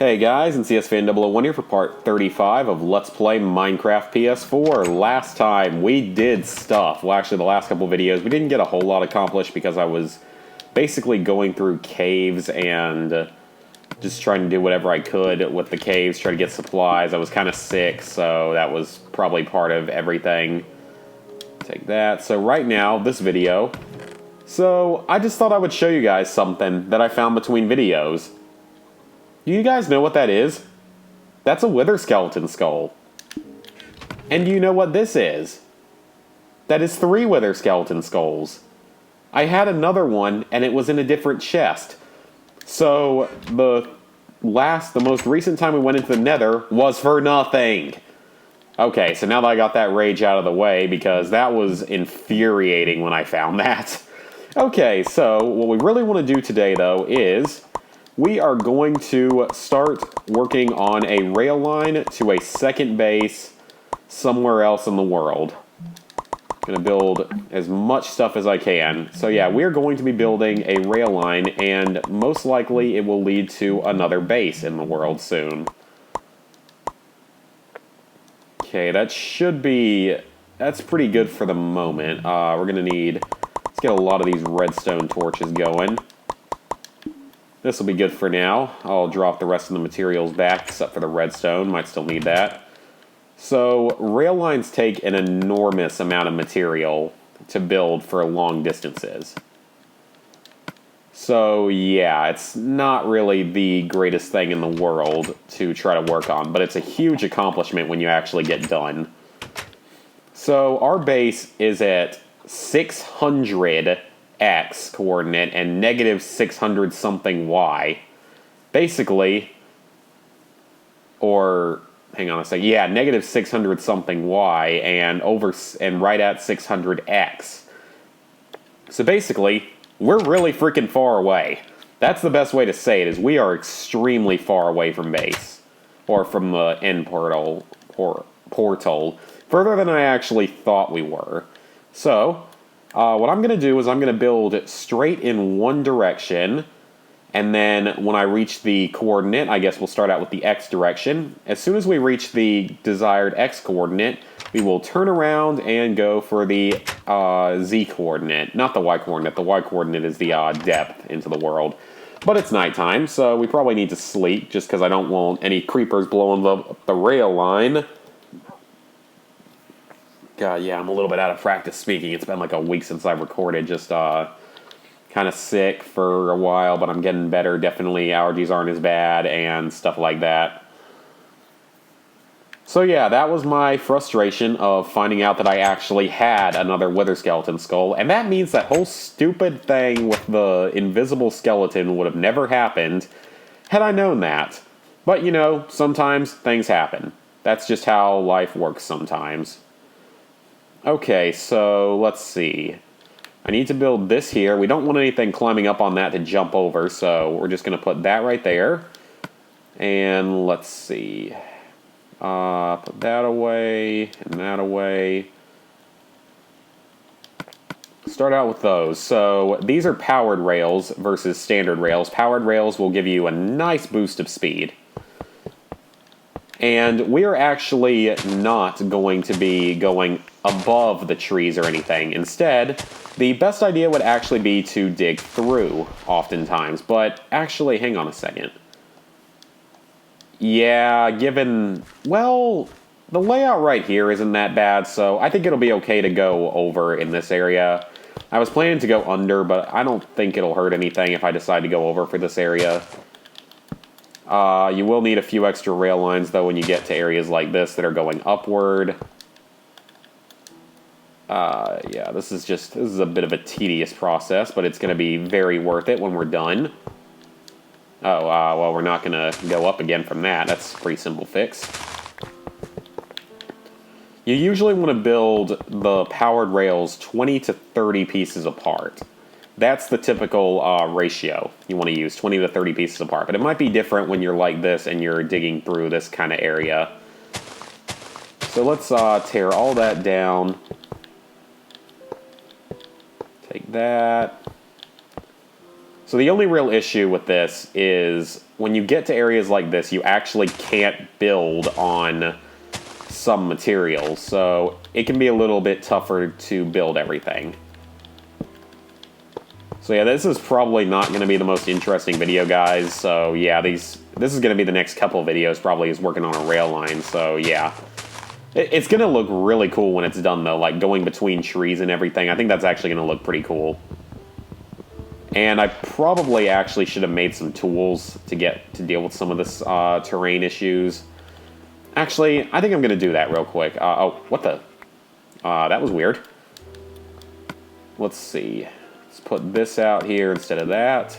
Hey guys, and CSFan001 here for part 35 of Let's Play Minecraft PS4. Last time we did stuff. Well, actually the last couple videos we didn't get a whole lot accomplished because I was basically going through caves and just trying to do whatever I could with the caves, try to get supplies. I was kind of sick, so that was probably part of everything. Take that. So right now, this video. So I just thought I would show you guys something that I found between videos. Do you guys know what that is? That's a wither skeleton skull. And do you know what this is? That is 3 wither skeleton skulls. I had another one, and it was in a different chest. So, the most recent time we went into the nether was for nothing. Okay, so now that I got that rage out of the way, because that was infuriating when I found that. Okay, so what we really want to do today, though, is we are going to start working on a rail line to a second base somewhere else in the world. I'm going to build as much stuff as I can. So yeah, we're going to be building a rail line, and most likely it will lead to another base in the world soon. Okay, that's pretty good for the moment. We're going to need, let's get a lot of these redstone torches going. This will be good for now. I'll drop the rest of the materials back, except for the redstone. Might still need that. So, rail lines take an enormous amount of material to build for long distances. So, yeah, it's not really the greatest thing in the world to try to work on, but it's a huge accomplishment when you actually get done. So, our base is at 600 X coordinate and negative 600 something Y. Basically, or hang on a second, yeah, negative 600 something Y and right at 600 X. So basically, we're really freaking far away. That's the best way to say it, is we are extremely far away from base. Or from the end portal, further than I actually thought we were. So what I'm going to do is I'm going to build straight in one direction, and then when I reach the coordinate, I guess we'll start out with the X direction. As soon as we reach the desired X coordinate, we will turn around and go for the Z coordinate. Not the Y coordinate. The Y coordinate is the depth into the world. But it's nighttime, so we probably need to sleep, just because I don't want any creepers blowing the rail line. God, yeah, I'm a little bit out of practice speaking. It's been like a week since I've recorded. Just kind of sick for a while, but I'm getting better. Definitely allergies aren't as bad and stuff like that. So yeah, that was my frustration of finding out that I actually had another wither skeleton skull. And that means that whole stupid thing with the invisible skeleton would have never happened had I known that. But you know, sometimes things happen. That's just how life works sometimes. Okay, so let's see. I need to build this here. We don't want anything climbing up on that to jump over, so we're just going to put that right there. And let's see. Put that away, and that away. Start out with those. So these are powered rails versus standard rails. Powered rails will give you a nice boost of speed. And we are actually not going to be going above the trees or anything. Instead, the best idea would actually be to dig through, oftentimes. But actually, hang on a second. Yeah, well, the layout right here isn't that bad, so I think it'll be okay to go over in this area. I was planning to go under, but I don't think it'll hurt anything if I decide to go over for this area. You will need a few extra rail lines, though, when you get to areas like this that are going upward. Yeah, this is a bit of a tedious process, but it's going to be very worth it when we're done. Oh, well, we're not going to go up again from that. That's a pretty simple fix. You usually want to build the powered rails 20 to 30 pieces apart. That's the typical ratio you want to use, 20 to 30 pieces apart. But it might be different when you're like this and you're digging through this kind of area. So let's tear all that down. Take that. So the only real issue with this is when you get to areas like this, you actually can't build on some materials. So it can be a little bit tougher to build everything. So yeah, this is probably not going to be the most interesting video, guys. So yeah, this is going to be the next couple of videos, probably, is working on a rail line. So yeah. It's going to look really cool when it's done, though, like going between trees and everything. I think that's actually going to look pretty cool. And I probably actually should have made some tools to deal with some of this terrain issues. Actually, I think I'm going to do that real quick. Oh, what the? That was weird. Let's see. Let's put this out here instead of that.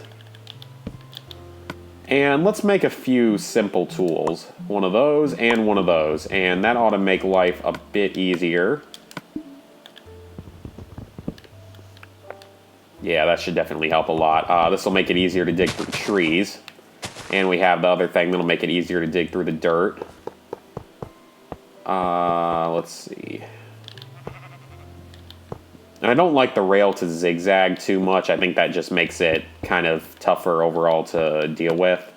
And let's make a few simple tools. One of those and one of those. And that ought to make life a bit easier. Yeah, that should definitely help a lot. This will make it easier to dig through trees. And we have the other thing that'll make it easier to dig through the dirt. Let's see. I don't like the rail to zigzag too much. I think that just makes it kind of tougher overall to deal with.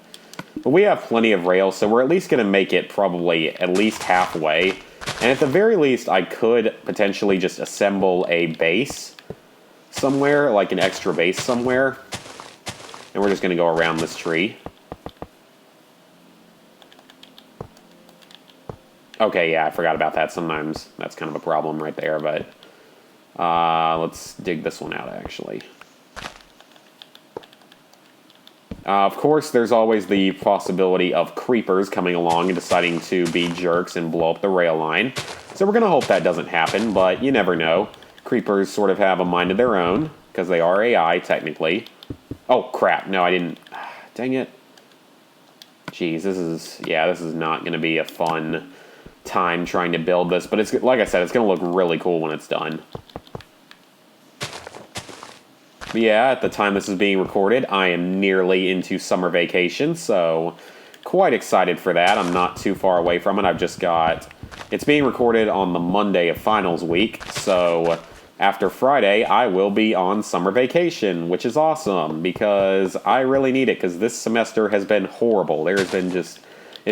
But we have plenty of rail, so we're at least going to make it probably at least halfway. And at the very least, I could potentially just assemble a base somewhere, like an extra base somewhere. And we're just going to go around this tree. Okay, yeah, I forgot about that. Sometimes that's kind of a problem right there, but let's dig this one out, actually. Of course, there's always the possibility of creepers coming along and deciding to be jerks and blow up the rail line. So we're going to hope that doesn't happen, but you never know. Creepers sort of have a mind of their own, because they are AI, technically. Oh, crap. No, I didn't. Dang it. Jeez, this is not going to be a fun time trying to build this, but it's, like I said, it's going to look really cool when it's done. But yeah, at the time this is being recorded, I am nearly into summer vacation, so quite excited for that. I'm not too far away from it. It's being recorded on the Monday of finals week, so after Friday, I will be on summer vacation, which is awesome, because I really need it, because this semester has been horrible. It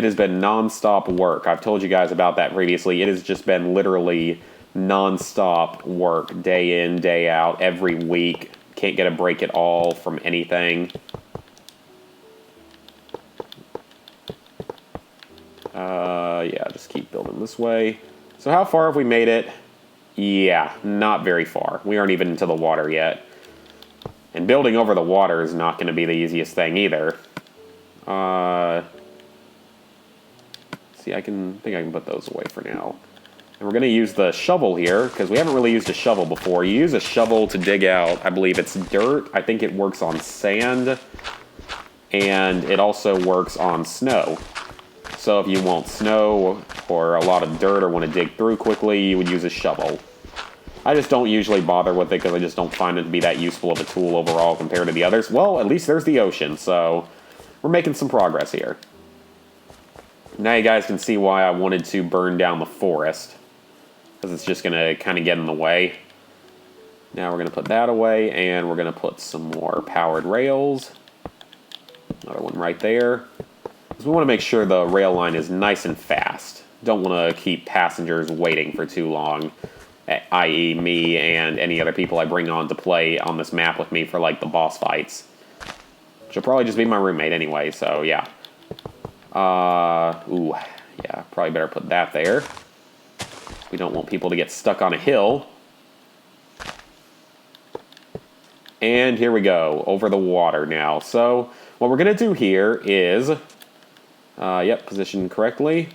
has been non-stop work. I've told you guys about that previously. It has just been literally non-stop work, day in, day out, every week. Can't get a break at all from anything. Yeah, just keep building this way. So how far have we made it? Yeah, not very far. We aren't even into the water yet. And building over the water is not going to be the easiest thing either. See, I think I can put those away for now. And we're going to use the shovel here, because we haven't really used a shovel before. You use a shovel to dig out, I believe it's dirt. I think it works on sand. And it also works on snow. So if you want snow or a lot of dirt or want to dig through quickly, you would use a shovel. I just don't usually bother with it because I just don't find it to be that useful of a tool overall compared to the others. Well, at least there's the ocean, so we're making some progress here. Now you guys can see why I wanted to burn down the forest, because it's just going to kind of get in the way. Now we're going to put that away, and we're going to put some more powered rails. Another one right there. Because we want to make sure the rail line is nice and fast. Don't want to keep passengers waiting for too long, i.e. me and any other people I bring on to play on this map with me for, like, the boss fights. Which will probably just be my roommate anyway, so yeah. Yeah, probably better put that there. We don't want people to get stuck on a hill. And here we go, over the water now. So, what we're going to do here is, position correctly.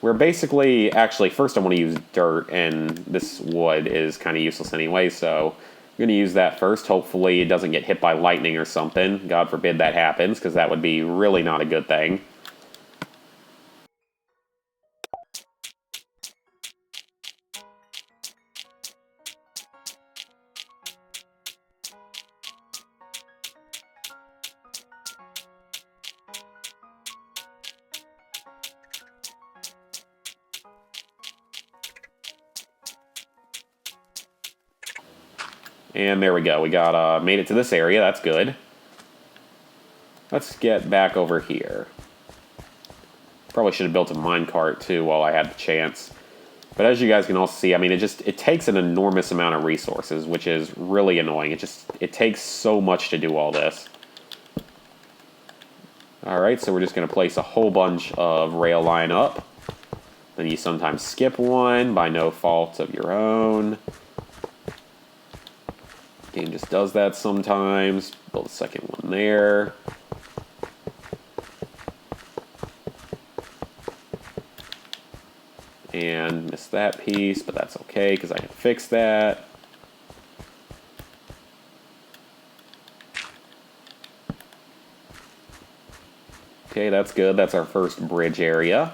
We're basically, actually, first I want to use dirt, and this wood is kind of useless anyway, so I'm going to use that first. Hopefully it doesn't get hit by lightning or something. God forbid that happens, because that would be really not a good thing. And there we go. We got made it to this area. That's good. Let's get back over here. Probably should have built a minecart too while I had the chance. But as you guys can also see, I mean, it takes an enormous amount of resources, which is really annoying. It takes so much to do all this. Alright, so we're just going to place a whole bunch of rail line up. Then you sometimes skip one by no fault of your own. Game just does that sometimes. Build a second one there. And missed that piece, but that's okay because I can fix that. Okay, that's good. That's our first bridge area.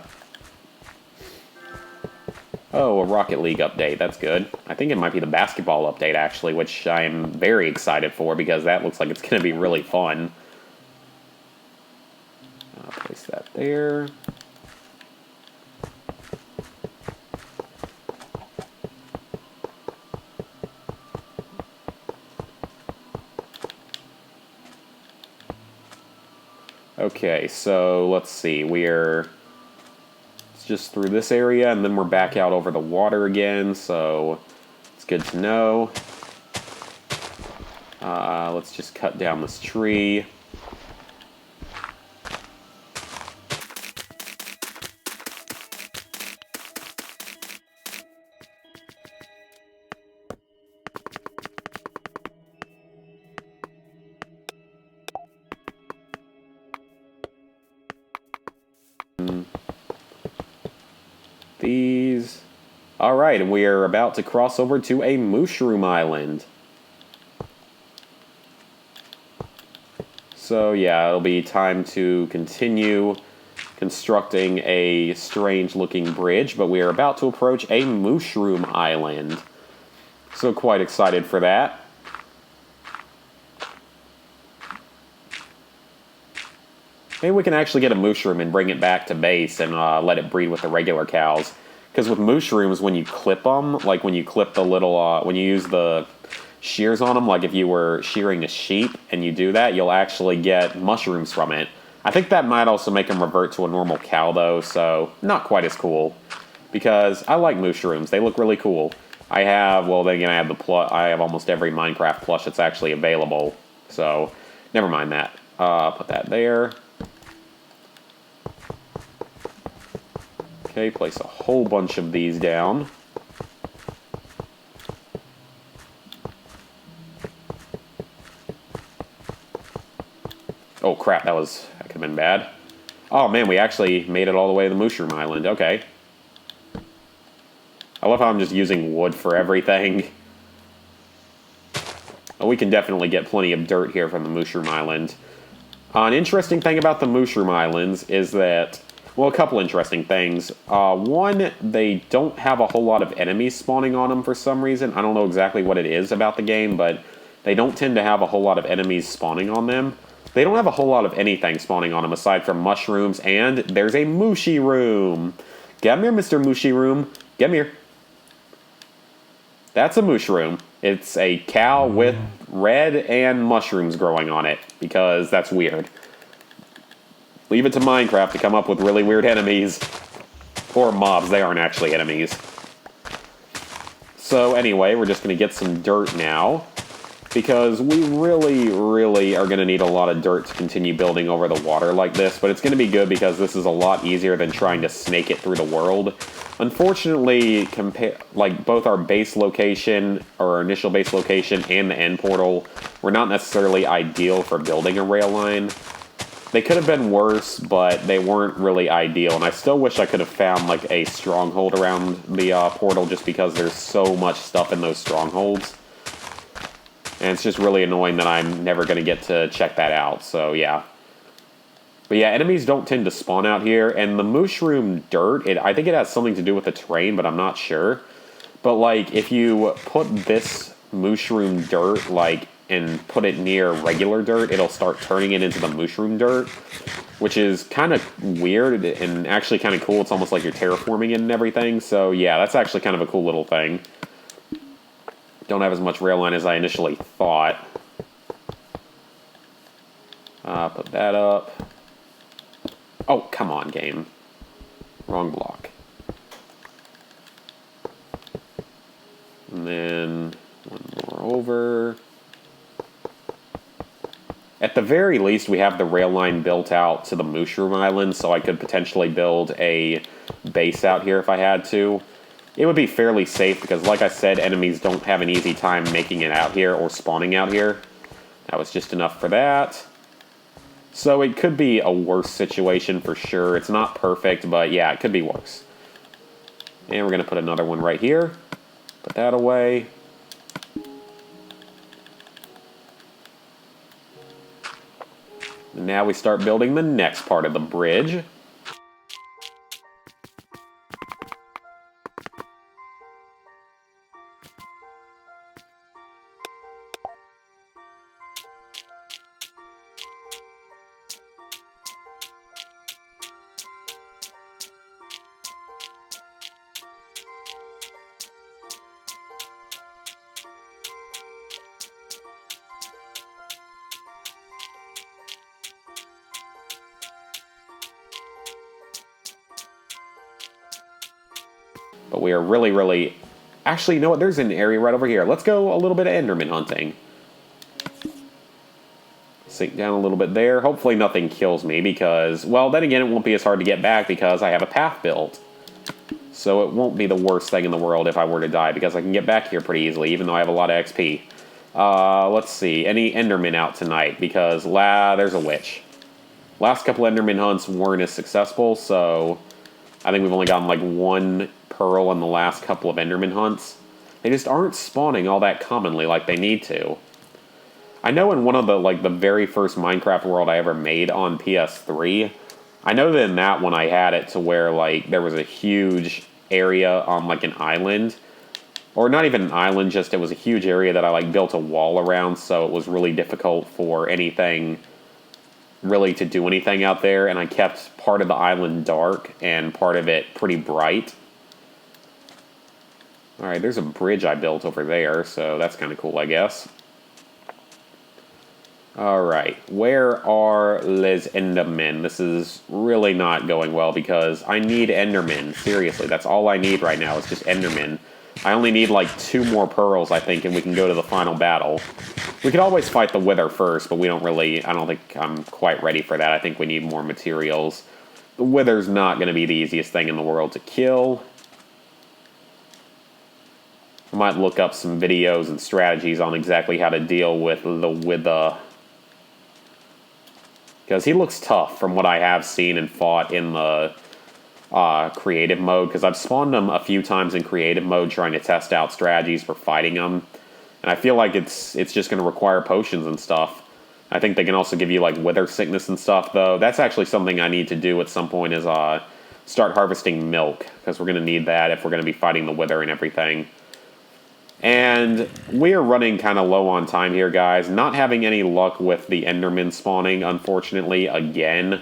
Oh, a Rocket League update. That's good. I think it might be the basketball update, actually, which I'm very excited for because that looks like it's going to be really fun. I'll place that there. Okay, so let's see. It's just through this area, and then we're back out over the water again, so it's good to know. Let's just cut down this tree. These. Alright, and we are about to cross over to a mushroom island. So yeah, it'll be time to continue constructing a strange looking bridge, but we are about to approach a mushroom island. So quite excited for that. Maybe we can actually get a mushroom and bring it back to base and let it breed with the regular cows. Because with mushrooms, when you clip them, like when you clip the little, when you use the shears on them, like if you were shearing a sheep and you do that, you'll actually get mushrooms from it. I think that might also make them revert to a normal cow though, so not quite as cool. Because I like mushrooms, they look really cool. I have, well then again I have almost every Minecraft plush that's actually available. So, never mind that. Put that there. Okay, place a whole bunch of these down. Oh crap, that could have been bad. Oh man, we actually made it all the way to the mushroom island. Okay. I love how I'm just using wood for everything. Oh, we can definitely get plenty of dirt here from the mushroom island. An interesting thing about the mushroom islands is that, well, a couple interesting things. One, they don't have a whole lot of enemies spawning on them for some reason. I don't know exactly what it is about the game, but they don't tend to have a whole lot of enemies spawning on them. They don't have a whole lot of anything spawning on them aside from mushrooms, and there's a mushy room. Come here, Mr. Mushy Room. Come here. That's a mushroom. It's a cow with red and mushrooms growing on it, because that's weird. Leave it to Minecraft to come up with really weird enemies. Or mobs, they aren't actually enemies. So anyway, we're just going to get some dirt now. Because we really, really are going to need a lot of dirt to continue building over the water like this. But it's going to be good because this is a lot easier than trying to snake it through the world. Unfortunately, like both our base location, or our initial base location, and the end portal were not necessarily ideal for building a rail line. They could have been worse, but they weren't really ideal. And I still wish I could have found like a stronghold around the portal just because there's so much stuff in those strongholds. And it's just really annoying that I'm never going to get to check that out, so yeah. But yeah, enemies don't tend to spawn out here, and the mushroom dirt, I think it has something to do with the terrain, but I'm not sure. But like, if you put this mushroom dirt, like, and put it near regular dirt, it'll start turning it into the mushroom dirt, which is kind of weird and actually kind of cool. It's almost like you're terraforming it and everything, so yeah, that's actually kind of a cool little thing. Don't have as much rail line as I initially thought. Put that up. Oh, come on, game. Wrong block. And then one more over. At the very least, we have the rail line built out to the Mushroom Island, so I could potentially build a base out here if I had to. It would be fairly safe because, like I said, enemies don't have an easy time making it out here or spawning out here. That was just enough for that. So it could be a worse situation for sure. It's not perfect, but yeah, it could be worse. And we're going to put another one right here. Put that away. And now we start building the next part of the bridge. But we are really... Actually, you know what? There's an area right over here. Let's go a little bit of Enderman hunting. Sink down a little bit there. Hopefully nothing kills me because, well, then again, it won't be as hard to get back because I have a path built. So it won't be the worst thing in the world if I were to die because I can get back here pretty easily, even though I have a lot of XP. Let's see. Any Endermen out tonight? Because, there's a witch. Last couple Enderman hunts weren't as successful, so I think we've only gotten like one pearl in the last couple of Enderman hunts. They just aren't spawning all that commonly like they need to. I know in one of the very first Minecraft world I ever made on PS3, I know that in that one I had it to where like there was a huge area on like an island, or not even an island, just it was a huge area that I like built a wall around, so it was really difficult for anything really to do anything out there, and I kept part of the island dark and part of it pretty bright. Alright, there's a bridge I built over there, so that's kind of cool, I guess. Alright, where are les Endermen? This is really not going well because I need Endermen. Seriously, that's all I need right now is just Endermen. I only need like 2 more pearls, I think, and we can go to the final battle. We could always fight the Wither first, but we don't really... I don't think I'm quite ready for that. I think we need more materials. The Wither's not going to be the easiest thing in the world to kill. I might look up some videos and strategies on exactly how to deal with the Wither. Because he looks tough from what I have seen and fought in the creative mode. Because I've spawned him a few times in creative mode trying to test out strategies for fighting him. And I feel like it's just going to require potions and stuff. I think they can also give you like wither sickness and stuff, though. That's actually something I need to do at some point is start harvesting milk. Because we're going to need that if we're going to be fighting the wither and everything. And we are running kind of low on time here, guys. Not having any luck with the Enderman spawning, unfortunately, again.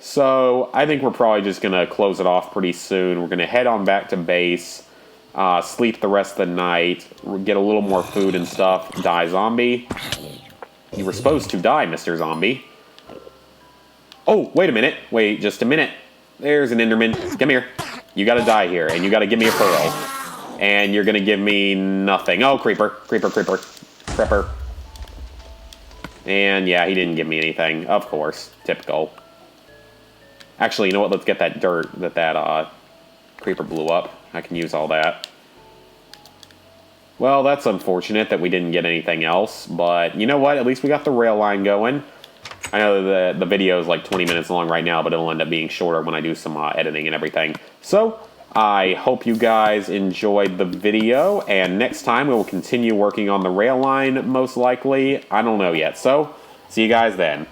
So, I think we're probably just going to close it off pretty soon. We're going to head on back to base, sleep the rest of the night, get a little more food and stuff. Die, zombie. You were supposed to die, Mr. Zombie. Oh, wait a minute. Wait just a minute. There's an Enderman. Come here. You got to die here, and you got to give me a pearl. And you're going to give me nothing. Oh, creeper. Creeper. And yeah, he didn't give me anything. Of course. Typical. Actually, you know what? Let's get that dirt that creeper blew up. I can use all that. Well, that's unfortunate that we didn't get anything else. But you know what? At least we got the rail line going. I know the video is like 20 minutes long right now, but it'll end up being shorter when I do some editing and everything. So, I hope you guys enjoyed the video, and next time we will continue working on the rail line, most likely. I don't know yet, so see you guys then.